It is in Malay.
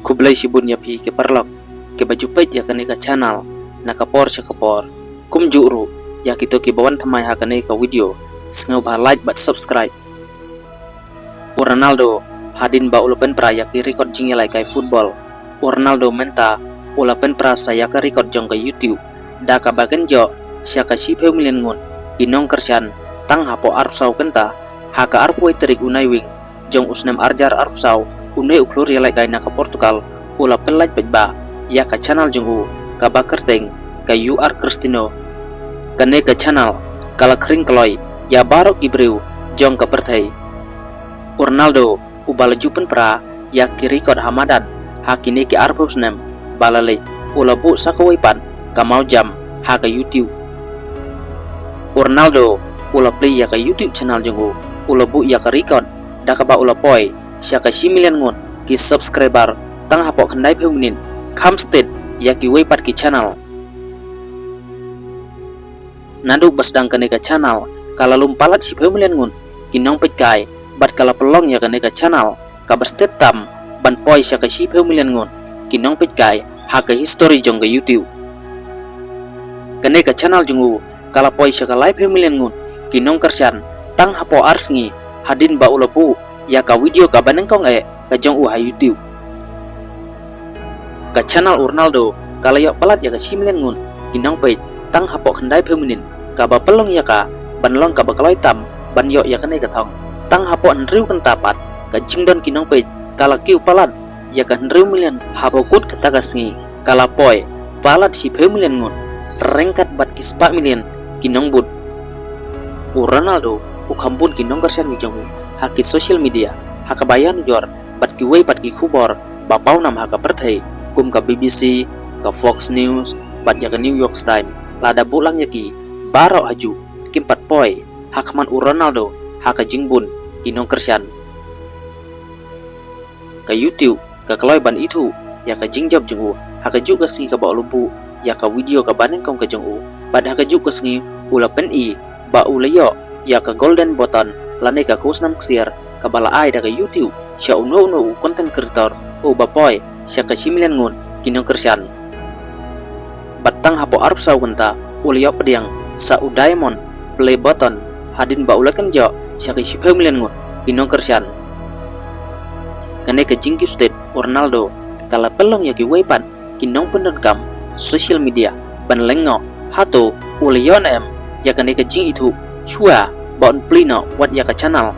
Kublai sibun ya pi ke perlok ke baju pet ya kene ka channel na kapor sa kapor kum juru ya kito ki bawan thamai ha kene ka video sngau ba like but subscribe. Ronaldo hadin ba ulapen pra ya ki record jing lai kai football. Ronaldo menta ulapen pra saya ka record jong ka YouTube da ka bagen jo sia ka sipeu million ngun inong kersian tang hapo arpsau kenta ha ka arpoi terik unai wing jong usnem arjar arpsau unai uklur ya lai kai na ka Portugal ulapen like ba ya ka channel jong ka bakerteng ka UR Cristiano kane ka channel kala kring kloi ya barok ibreu jong ka perthai. Ronaldo ubala jupen pra ya ki record hamadan hakini ki arbus nem balale ulabu sakawaipan kamau jam ha ka YouTube. Ronaldo ula play ya ka YouTube channel jengu ulabu ya ka record dakaba ulapoi sia ka 1 million ngun ki subscriber tang hapo khandai pheunin kham state ya ki waipat ki channel nandu basdang kane ka channel kala lumpalat 10 million ngun kinong petkai bat kala pelong ya kane ka channel ka bastet tam ban poi sia ka 10 million ngun kinong petkai ha ka history jong ka YouTube kane ka channel jungu kala poi sia ka live million ngun kinong kersian tang hapo arsngi hadin ba ulapu ya ka video ka banengkong ka jong ha YouTube ka channel Ronaldo kala yok palat ya ka 10 million ngun kinong pej tang hapo khandai feminin ka ba pelong ya ka ban long ka ba kaloi tam ban yok ya kane ka thong tang hapo andriu kan tapat ka jingdon kinong pej kala kiu palat ya ka andriu million hapo kut kata kasngi kala poi palat 10 million ngun rengkat bat ki 4 million kinong bud. Ronaldo ukambun kinong kersian wijong hakit social media hakabayan jor bat ki wei bat ki khubor bapau nam haka perthai kum ka BBC ka Fox News bat ya ka New York Times lada bulang ya ki barok haju kimpat poi hakman Ronaldo haka jingbun kinong kersian ka YouTube ka kloy ban itu ya ka jingjab jengu haka juga singi ka ba lubu ya ka video ka baneng kong ka jengu bat haka juga singi ula pen i ba ula yo ya ka golden button lane ka kusnam ksiar ka bala ai da ka YouTube sia uno content creator o ba poi sia ka 9 million ngun kinong kersian batang hapo arp sau kenta ula yo pediang sa u diamond play button hadin ba ula kan jo sia ka 10 million ngun kinong kersian kane ka jingki state Ronaldo kala pelong ya ki weipan kinong pendekam social media ban lengo hato ula yo em ya kane ka jing itu chua bon plino wat ya ka channel